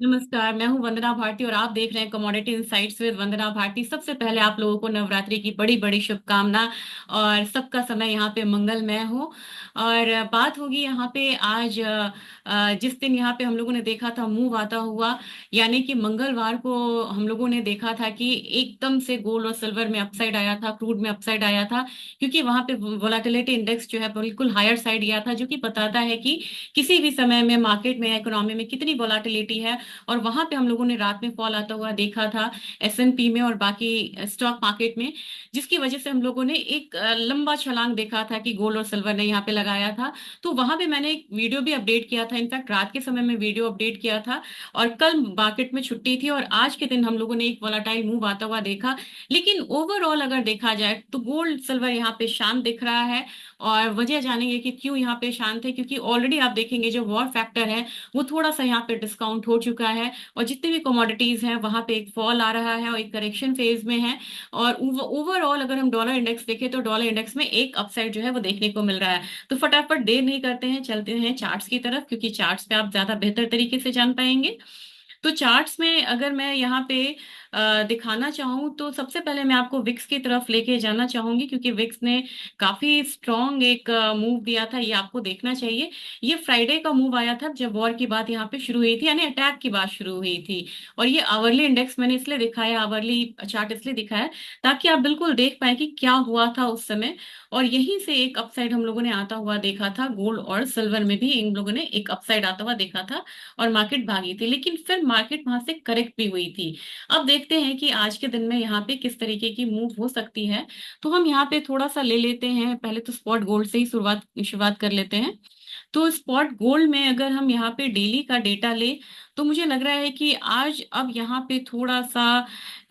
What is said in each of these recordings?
नमस्कार। मैं हूं वंदना भारती और आप देख रहे हैं कमोडिटी इनसाइट्स विद वंदना भारती। सबसे पहले आप लोगों को नवरात्रि की बड़ी बड़ी शुभकामना और सबका समय यहाँ पे मंगलमय हो। और बात होगी यहाँ पे आज जिस दिन यहाँ पे हम लोगों ने देखा था मूव आता हुआ, यानी कि मंगलवार को हम लोगों ने देखा था कि एकदम से गोल्ड और सिल्वर में अपसाइड आया था, क्रूड में अपसाइड आया था, क्योंकि वहां पे वोलाटिलिटी इंडेक्स जो है बिल्कुल हायर साइड गया था, जो कि बताता है कि किसी भी समय में मार्केट में इकोनॉमी में कितनी वोलाटिलिटी है। और वहां पे हम लोगों ने रात में फॉल आता हुआ देखा था एसएनपी में और बाकी स्टॉक मार्केट में, जिसकी वजह से हम लोगों ने एक लंबा छलांग देखा था कि गोल्ड और सिल्वर ने यहाँ पे लगाया था। तो वहां पे मैंने एक वीडियो भी अपडेट किया था, इनफैक्ट रात के समय में वीडियो अपडेट किया था। और कल मार्केट में छुट्टी थी और आज के दिन हम लोगों ने एक वोलाटाइल मूव आता हुआ देखा। लेकिन ओवरऑल अगर देखा जाए तो गोल्ड सिल्वर यहाँ पे शांत दिख रहा है। और वजह जानेंगे कि क्यों यहाँ पे शांत है, क्योंकि ऑलरेडी आप देखेंगे जो वॉर फैक्टर है वो थोड़ा सा यहाँ पे डिस्काउंट हो चुका है। और जितने भी कमोडिटीज हैं वहां पे एक फॉल आ रहा है और एक करेक्शन फेज में है। और ओवरऑल अगर हम डॉलर इंडेक्स देखें तो डॉलर इंडेक्स में एक अपसाइड जो है वो देखने को मिल रहा है। तो फटाफट देर नहीं करते हैं, चलते हैं चार्ट्स की तरफ, क्योंकि चार्ट्स पे आप ज्यादा बेहतर तरीके से जान पाएंगे। तो चार्ट्स में अगर मैं यहाँ पे दिखाना चाहूँ तो सबसे पहले मैं आपको विक्स की तरफ लेके जाना चाहूंगी, क्योंकि विक्स ने काफी स्ट्रॉन्ग एक मूव दिया था, ये आपको देखना चाहिए। ये फ्राइडे का मूव आया था जब वॉर की बात यहाँ पे शुरू हुई थी, यानी अटैक की बात शुरू हुई थी। और ये आवरली इंडेक्स मैंने इसलिए दिखाया, आवरली चार्ट इसलिए दिखाया ताकि आप बिल्कुल देख पाए कि क्या हुआ था उस समय। और यहीं से एक अपसाइड हम लोगों ने आता हुआ देखा था, गोल्ड और सिल्वर में भी इन लोगों ने एक अपसाइड आता हुआ देखा था। और मार्केट भागी थी, लेकिन फिर मार्केट वहां से करेक्ट भी हुई थी। अब देखते हैं कि आज के दिन में यहाँ पे किस तरीके की मूव हो सकती है। तो हम यहाँ पे थोड़ा सा ले लेते हैं, पहले तो स्पॉट गोल्ड से ही शुरुआत शुरुआत कर लेते हैं। तो स्पॉट गोल्ड में अगर हम यहाँ पे डेली का डेटा ले तो मुझे लग रहा है कि आज अब यहाँ पे थोड़ा सा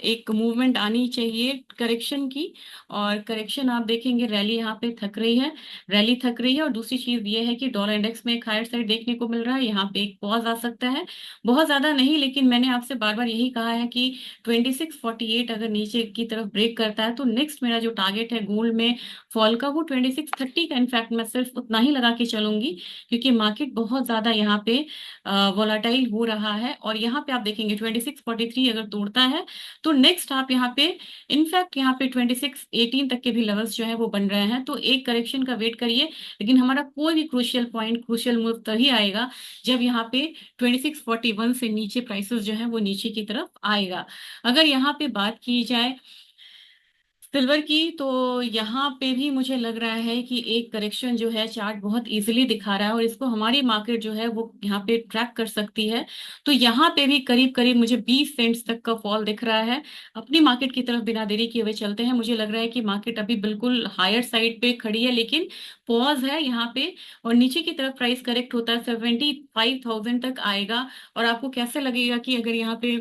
एक मूवमेंट आनी चाहिए करेक्शन की। और करेक्शन आप देखेंगे, रैली यहाँ पे थक रही है, रैली थक रही है। और दूसरी चीज ये है कि डॉलर इंडेक्स में एक हायर साइड देखने को मिल रहा है, यहाँ पे एक पॉज आ सकता है। बहुत ज्यादा नहीं, लेकिन मैंने आपसे बार बार यही कहा है कि 2648 अगर नीचे की तरफ ब्रेक करता है तो नेक्स्ट मेरा जो टारगेट है गोल्ड में फॉल का वो 2630 का। इनफैक्ट मैं सिर्फ उतना ही लगा के चलूंगी, क्योंकि मार्केट बहुत ज्यादा यहाँ पे वोलाटाइल हो रहा है। और यहाँ पे आप देखेंगे 2643 अगर तोड़ता है तो नेक्स्ट आप यहाँ पे, इनफैक्ट यहाँ पे 2618 तक के भी लेवल्स जो है वो बन रहे हैं। तो एक करेक्शन का वेट करिए, लेकिन हमारा कोई भी क्रूशियल पॉइंट, क्रूशियल मूव तभी आएगा जब यहाँ पे 2641 से नीचे प्राइसेस जो है वो नीचे की तरफ आएगा। अगर यहाँ पे बात की जाए सिल्वर की, तो यहाँ पे भी मुझे लग रहा है कि एक करेक्शन जो है चार्ट बहुत इजीली दिखा रहा है और इसको हमारी मार्केट जो है वो यहाँ पे ट्रैक कर सकती है। तो यहाँ पे भी करीब करीब मुझे 20 सेंट्स तक का फॉल दिख रहा है। अपनी मार्केट की तरफ बिना देरी किए हुए चलते हैं। मुझे लग रहा है कि मार्केट अभी बिल्कुल हायर साइड पे खड़ी है, लेकिन पॉज है यहाँ पे। और नीचे की तरफ प्राइस करेक्ट होता है 75,000 तक आएगा। और आपको कैसे लगेगा कि अगर यहाँ पे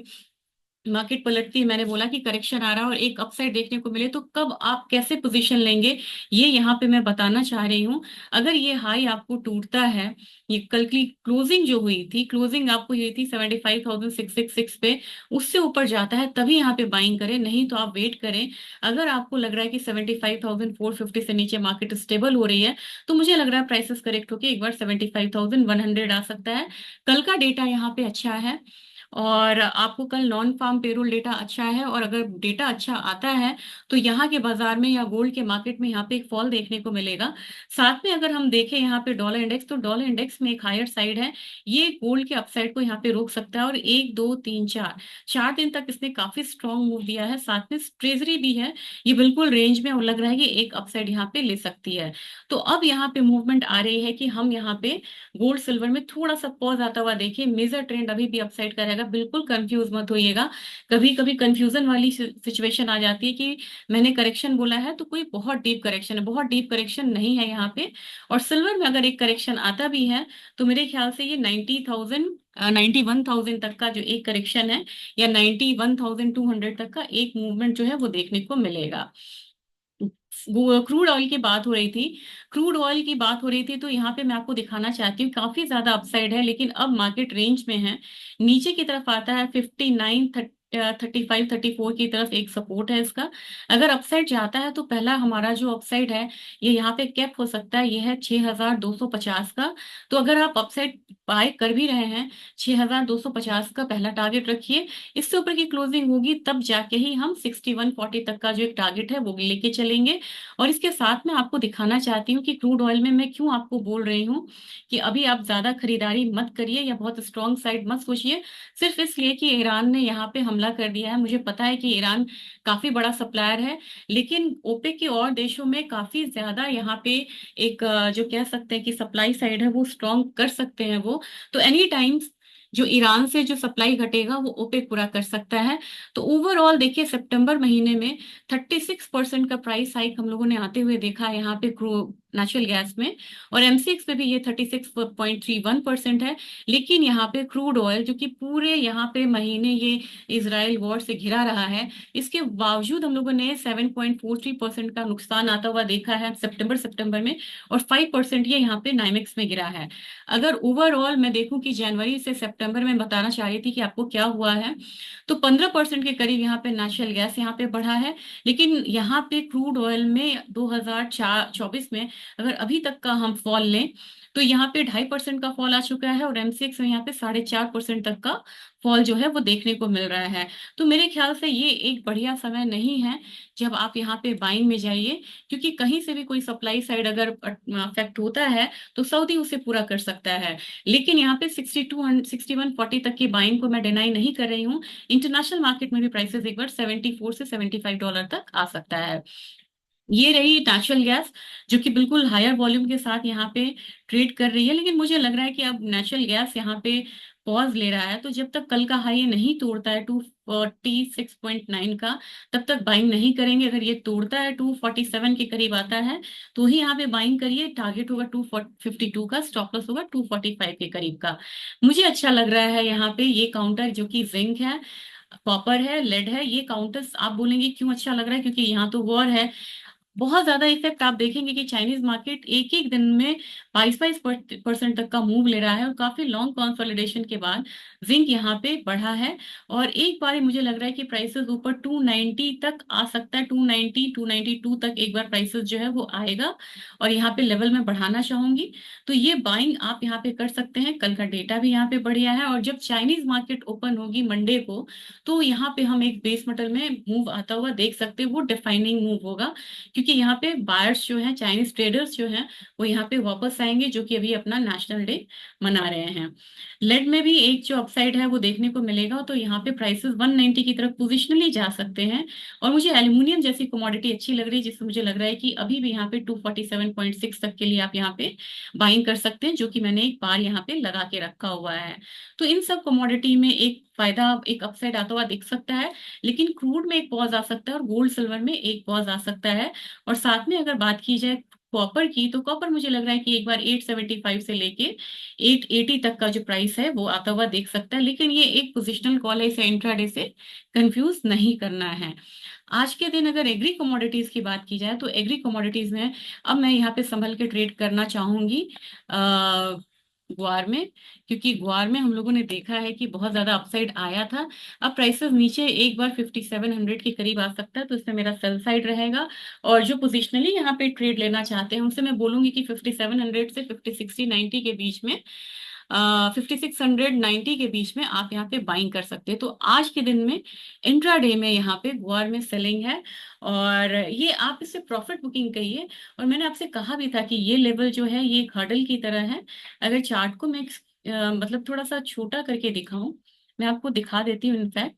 मार्केट पलटती है, मैंने बोला कि करेक्शन आ रहा है और एक अपसाइड देखने को मिले, तो कब आप कैसे पोजीशन लेंगे, ये यहाँ पे मैं बताना चाह रही हूँ। अगर ये हाई आपको टूटता है, ये कल की क्लोजिंग जो हुई थी, क्लोजिंग आपको हुई थी 75,666 पे, उससे ऊपर जाता है तभी यहाँ पे बाइंग करें, नहीं तो आप वेट करें। अगर आपको लग रहा है कि 75,450 से नीचे मार्केट स्टेबल हो रही है, तो मुझे लग रहा है प्राइसेस करेक्ट होके एक बार 75,100 आ सकता है। कल का डेटा यहाँ पे अच्छा है और आपको कल नॉन फार्म पेरोल डेटा अच्छा है। और अगर डेटा अच्छा आता है तो यहाँ के बाजार में या गोल्ड के मार्केट में यहाँ पे एक फॉल देखने को मिलेगा। साथ में अगर हम देखें यहाँ पे डॉलर इंडेक्स, तो डॉलर इंडेक्स में एक हायर साइड है, ये गोल्ड के अपसाइड को यहाँ पे रोक सकता है। और एक दो तीन चार, 4 दिन तक इसने काफी स्ट्रॉन्ग मूव दिया है, साथ में ट्रेजरी भी है, ये बिल्कुल रेंज में, और लग रहा है कि एक अपसाइड यहाँ पे ले सकती है। तो अब यहाँ पे मूवमेंट आ रही है कि हम यहाँ पे गोल्ड सिल्वर में थोड़ा सा पॉज आता हुआ देखिए। मेजर ट्रेंड अभी भी अपसाइड का रहेगा, बिल्कुल कंफ्यूज मत होइएगा। कभी कभी कंफ्यूजन वाली सिचुएशन आ जाती है कि मैंने करेक्शन बोला है तो कोई बहुत डीप करेक्शन है, बहुत डीप करेक्शन नहीं है यहाँ पे। और सिल्वर में अगर एक करेक्शन आता भी है तो मेरे ख्याल से ये 90,000, 91,000 तक का जो एक करेक्शन है, या 91,200 तक का एक मूवमेंट जो है वो देखने को मिलेगा। वो क्रूड ऑयल की बात हो रही थी, क्रूड ऑयल की बात हो रही थी, तो यहाँ पे मैं आपको दिखाना चाहती हूँ काफी ज्यादा अपसाइड है, लेकिन अब मार्केट रेंज में है। नीचे की तरफ आता है 59 35-34 की तरफ एक सपोर्ट है इसका। अगर अपसाइड जाता है तो पहला हमारा जो अपसाइड है ये यहाँ पे कैप हो सकता है, ये है 6250 का। तो अगर आप अपसाइड बाय कर भी रहे हैं, 6250 का पहला टारगेट रखिए। इससे ऊपर की क्लोजिंग होगी तब जाके ही हम 6140 तक का जो एक टारगेट है वो लेके चलेंगे। और इसके साथ में आपको दिखाना चाहती हूँ कि क्रूड ऑयल में मैं क्यों आपको बोल रही हूँ कि अभी आप ज्यादा खरीदारी मत करिए या बहुत स्ट्रॉन्ग साइड मत सोचिए, सिर्फ इसलिए कि ईरान ने यहाँ पे हमला कर दिया है। मुझे पता है कि ईरान काफी बड़ा सप्लायर है, लेकिन ओपेक के और देशों में काफी ज्यादा यहाँ पे एक जो कह सकते हैं कि सप्लाई साइड है वो स्ट्रॉन्ग कर सकते हैं वो। तो एनी टाइम जो ईरान से जो सप्लाई घटेगा वो ओपेक पूरा कर सकता है। तो ओवरऑल देखिए सितंबर महीने में 36% का प्राइस हाइक हम लोगों ने आते हुए देखा है यहाँ पे क्रू नेचुरल गैस में। और एमसीएक्स पे भी ये 36.31% है। लेकिन यहाँ पे क्रूड ऑयल जो कि पूरे यहाँ पे महीने ये इजराइल वॉर से घिरा रहा है, इसके बावजूद हम लोगों ने 7.43% का नुकसान आता हुआ देखा है सितंबर सितंबर में। और 5% ये यहाँ पे नाइमेक्स में गिरा है। अगर ओवरऑल मैं देखूं कि जनवरी से सितंबर में बताना चाह रही थी कि आपको क्या हुआ है, तो 15% के करीब यहाँ पे नेचुरल गैस यहाँ पे बढ़ा है। लेकिन यहाँ पे क्रूड ऑयल में 2024 में अगर अभी तक का हम फॉल लें तो यहाँ पे 2.5% का फॉल आ चुका है, और एमसीएक्स में यहाँ पे 4.5% तक का फॉल जो है वो देखने को मिल रहा है। तो मेरे ख्याल से ये एक बढ़िया समय नहीं है जब आप यहाँ पे बाइंग में जाइए, क्योंकि कहीं से भी कोई सप्लाई साइड अगर अफेक्ट होता है तो सऊदी उसे पूरा कर सकता है। लेकिन यहाँ पे 6140 तक की बाइंग को मैं डिनाई नहीं कर रही हूँ। इंटरनेशनल मार्केट में भी प्राइसेस एक बार 74 से $75 तक आ सकता है। ये रही नेचुरल गैस जो कि बिल्कुल हायर वॉल्यूम के साथ यहाँ पे ट्रेड कर रही है। लेकिन मुझे लग रहा है कि अब नेचुरल गैस यहाँ पे पॉज ले रहा है, तो जब तक कल का हाई नहीं तोड़ता है 246.9 का, तब तक बाइंग नहीं करेंगे। अगर ये तोड़ता है 247 के करीब आता है तो ही यहाँ पे बाइंग करिए। टारगेट होगा 252 का, स्टॉप लॉस होगा 245 के करीब का। मुझे अच्छा लग रहा है यहाँ पे ये काउंटर जो कि जिंक है, कॉपर है, लेड है। ये काउंटर्स आप बोलेंगे क्यों अच्छा लग रहा है, क्योंकि यहाँ तो वॉर है। बहुत ज्यादा इफेक्ट आप देखेंगे कि चाइनीज मार्केट एक एक दिन में 22% तक का मूव ले रहा है, और काफी लॉन्ग कंसोलिडेशन के बाद जिंक यहाँ पे बढ़ा है। और एक बार ही मुझे लग रहा है कि प्राइसेस ऊपर 290 तक आ सकता है, 290 292 तक एक बार प्राइसेस जो है वो आएगा। और यहाँ पे लेवल में बढ़ाना चाहूंगी, तो ये बाइंग आप यहाँ पे कर सकते हैं। कल का डेटा भी यहाँ पे बढ़िया है, और जब चाइनीज मार्केट ओपन होगी मंडे को, तो यहाँ पे हम एक बेस मेटल में मूव आता हुआ देख सकते हैं। वो डिफाइनिंग मूव होगा, क्योंकि यहाँ पे बायर्स जो हैं, चाइनीज ट्रेडर्स जो हैं, वो यहाँ पे वापस आएंगे, जो कि अभी अपना नेशनल डे मना रहे हैं। लेड में भी एक जो अपसाइड है वो देखने को मिलेगा, तो यहाँ पे प्राइसेस 190 की तरफ पोजिशनली जा सकते हैं। और मुझे एल्यूमिनियम जैसी कमोडिटी अच्छी लग रही है, जिससे मुझे लग रहा है कि अभी भी यहाँ पे 247.6 तक के लिए आप यहाँ पे बाइंग कर सकते हैं, जो कि मैंने एक बार यहाँ पे लगा के रखा हुआ है। तो इन सब कमोडिटी में एक फायदा, एक अपसाइड आता हुआ दिख सकता है। लेकिन क्रूड में एक पॉज आ सकता है, और गोल्ड सिल्वर में एक पॉज आ सकता है। और साथ में अगर बात की जाए कॉपर की, तो कॉपर मुझे लग रहा है कि एक बार 875 से लेके 880 तक का जो प्राइस है वो आता हुआ देख सकता है। लेकिन ये एक पोजिशनल कॉल है, इसे इंट्राडे से कंफ्यूज नहीं करना है। आज के दिन अगर एग्री कमोडिटीज की बात की जाए, तो एग्री कमोडिटीज में अब मैं यहाँ पे संभल के ट्रेड करना चाहूंगी ग्वार में। क्योंकि ग्वार में हम लोगों ने देखा है कि बहुत ज्यादा अपसाइड आया था। अब प्राइसेस नीचे एक बार 5700 के करीब आ सकता है, तो इससे मेरा सेल साइड रहेगा। और जो पोजिशनली यहाँ पे ट्रेड लेना चाहते हैं उनसे मैं बोलूंगी कि 5700 से 5690 के बीच में, 5690 के बीच में आप यहाँ पे बाइंग कर सकते हैं। तो आज के दिन में इंट्राडे में यहाँ पे गुआर में सेलिंग है, और ये आप इसे प्रॉफिट बुकिंग कहिए। और मैंने आपसे कहा भी था कि ये लेवल जो है ये एक हर्डल की तरह है। अगर चार्ट को मैं मतलब थोड़ा सा छोटा करके दिखाऊं, मैं आपको दिखा देती हूँ, इनफैक्ट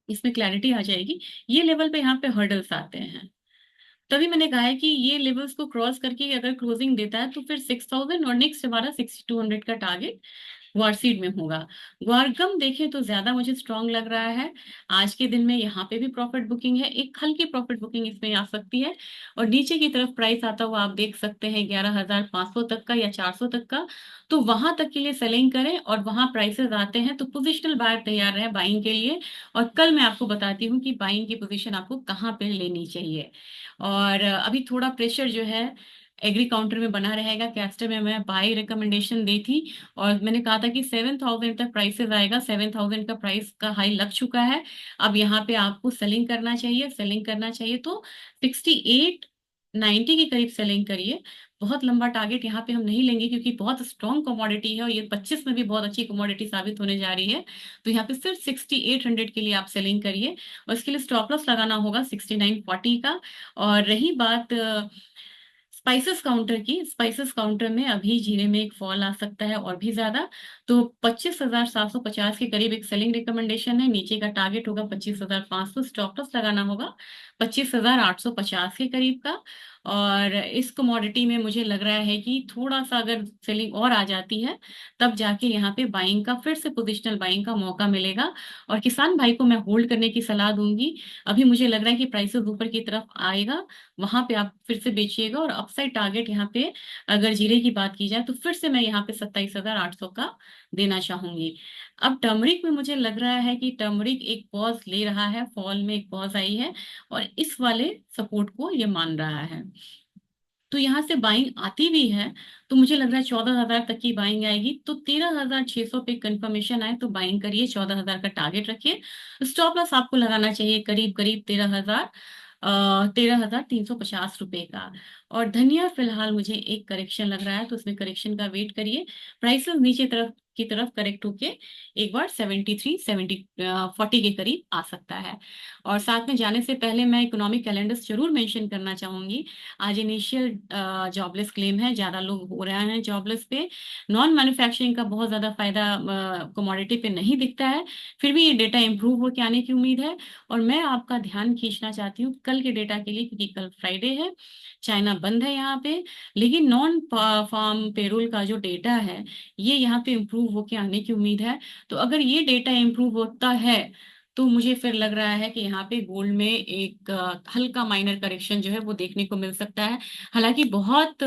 इसमें क्लैरिटी आ जाएगी। ये लेवल पे यहाँ पे हर्डल्स आते हैं, तभी मैंने कहा है कि ये लेवल्स को क्रॉस करके अगर क्लोजिंग देता है तो फिर 6000, और नेक्स्ट हमारा 6200 का टारगेट ग्वारसीड में होगा। ग्वारगम देखें तो ज्यादा मुझे स्ट्रांग लग रहा है। आज के दिन में यहाँ पे भी प्रॉफिट बुकिंग है, एक हल्की प्रॉफिट बुकिंग इसमें आ सकती है। और नीचे की तरफ प्राइस आता हुआ आप देख सकते हैं 11500 तक का या 400 तक का। तो वहां तक के लिए सेलिंग करें, और वहां प्राइसेस आते हैं तो पोजिशनल बायर तैयार रहे बाइंग के लिए। और कल मैं आपको बताती हूँ कि बाइंग की पोजीशन आपको कहाँ पे लेनी चाहिए। और अभी थोड़ा प्रेशर जो है एग्री काउंटर में बना रहेगा। कैस्टर में मैं बाय रिकमेंडेशन दी थी और मैंने कहा था कि 7,000 तक प्राइसेस आएगा। 7,000 का प्राइस का हाई लग चुका है। अब यहाँ पे आपको सेलिंग करना चाहिए, सेलिंग करना चाहिए तो 68-90 के करीब सेलिंग करिए। बहुत लंबा टारगेट यहाँ पे हम नहीं लेंगे क्योंकि बहुत स्ट्रॉन्ग कमोडिटी है और ये 25 में भी बहुत अच्छी कमोडिटी साबित होने जा रही है। तो यहाँ पे सिर्फ 6800 के लिए आप सेलिंग करिए और इसके लिए स्टॉप लॉस लगाना होगा 6940 का। और रही बात स्पाइसेस काउंटर की, स्पाइसेस काउंटर में अभी जीरे में एक फॉल आ सकता है और भी ज्यादा। तो 25,750 के करीब एक सेलिंग रिकमेंडेशन है। नीचे का टारगेट होगा 25,500। स्टॉप लॉस लगाना होगा 25,850 के करीब का। और इस कमोडिटी में मुझे लग रहा है कि थोड़ा सा अगर सेलिंग और आ जाती है तब जाके यहाँ पे बाइंग का, फिर से पोजिशनल बाइंग का मौका मिलेगा। और किसान भाई को मैं होल्ड करने की सलाह दूंगी। अभी मुझे लग रहा है कि प्राइसेस ऊपर की तरफ आएगा, वहां पे आप फिर से बेचिएगा। और अपसाइड टारगेट यहाँ पे अगर जीरे की बात की जाए तो फिर से मैं यहाँ पे 27,800 का देना चाहूंगी। अब टर्मरिक में मुझे लग रहा है कि टर्मरिक एक पॉज ले रहा है, फॉल में एक पॉज आई है और इस वाले सपोर्ट को ये मान रहा है। तो यहाँ से बाइंग आती भी है तो मुझे लग रहा है 14,000 तक की बाइंग आएगी। तो 13,600 पे कंफर्मेशन आए तो बाइंग करिए, 14,000 का टारगेट रखिए। स्टॉप लॉस आपको लगाना चाहिए करीब करीब 13,350 रुपए का। और धनिया फिलहाल मुझे एक करेक्शन लग रहा है तो उसमें करेक्शन का वेट करिए। प्राइसेस नीचे तरफ की तरफ करेक्ट होके एक बार 40 के करीब आ सकता है। और साथ में जाने से पहले मैं इकोनॉमिक कैलेंडर्स जरूर मेंशन करना चाहूंगी। आज इनिशियल जॉबलेस क्लेम है, ज्यादा लोग हो रहे हैं जॉबलेस पे। नॉन मैन्युफैक्चरिंग का बहुत ज्यादा फायदा कमोडिटी पे नहीं दिखता है, फिर भी ये डेटा इंप्रूव होके आने की उम्मीद है। और मैं आपका ध्यान खींचना चाहती हूँ कल के डेटा के लिए क्योंकि कल फ्राइडे है, चाइना बंद है यहाँ पे। लेकिन नॉन फार्म पेरोल का जो डेटा है ये यहाँ पे इम्प्रूव होके आने की उम्मीद है। तो अगर ये डेटा इम्प्रूव होता है तो मुझे फिर लग रहा है कि यहाँ पे गोल्ड में एक हल्का माइनर करेक्शन जो है वो देखने को मिल सकता है। हालांकि बहुत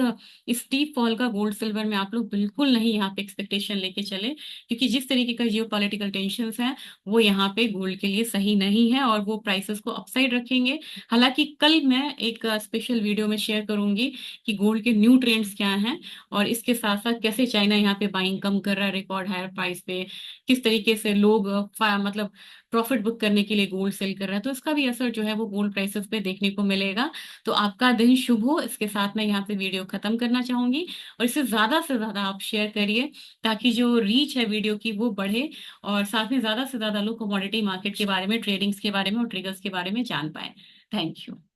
स्टीप फॉल का गोल्ड सिल्वर में आप लोग बिल्कुल नहीं यहाँ पे एक्सपेक्टेशन लेके चले क्योंकि जिस तरीके का जियो पॉलिटिकल टेंशन हैं वो यहाँ पे गोल्ड के लिए सही नहीं है और वो प्राइसेस को अपसाइड रखेंगे। हालांकि कल मैं एक स्पेशल वीडियो में शेयर करूंगी कि गोल्ड के न्यू ट्रेंड्स क्या हैं और इसके साथ साथ कैसे चाइना यहाँ पे बाइंग कम कर रहा है रिकॉर्ड हायर प्राइस पे, किस तरीके से लोग मतलब प्रॉफिट बुक करने के लिए गोल्ड सेल कर रहा है। तो इसका भी असर जो है वो गोल्ड प्राइसेस पे देखने को मिलेगा। तो आपका दिन शुभ हो, इसके साथ मैं यहाँ पे वीडियो खत्म करना चाहूंगी। और इसे ज्यादा से ज्यादा आप शेयर करिए ताकि जो रीच है वीडियो की वो बढ़े और साथ में ज्यादा से ज्यादा लोग कमोडिटी मार्केट के बारे में, ट्रेडिंग्स के बारे में और ट्रिगर्स के बारे में जान पाए। Thank you.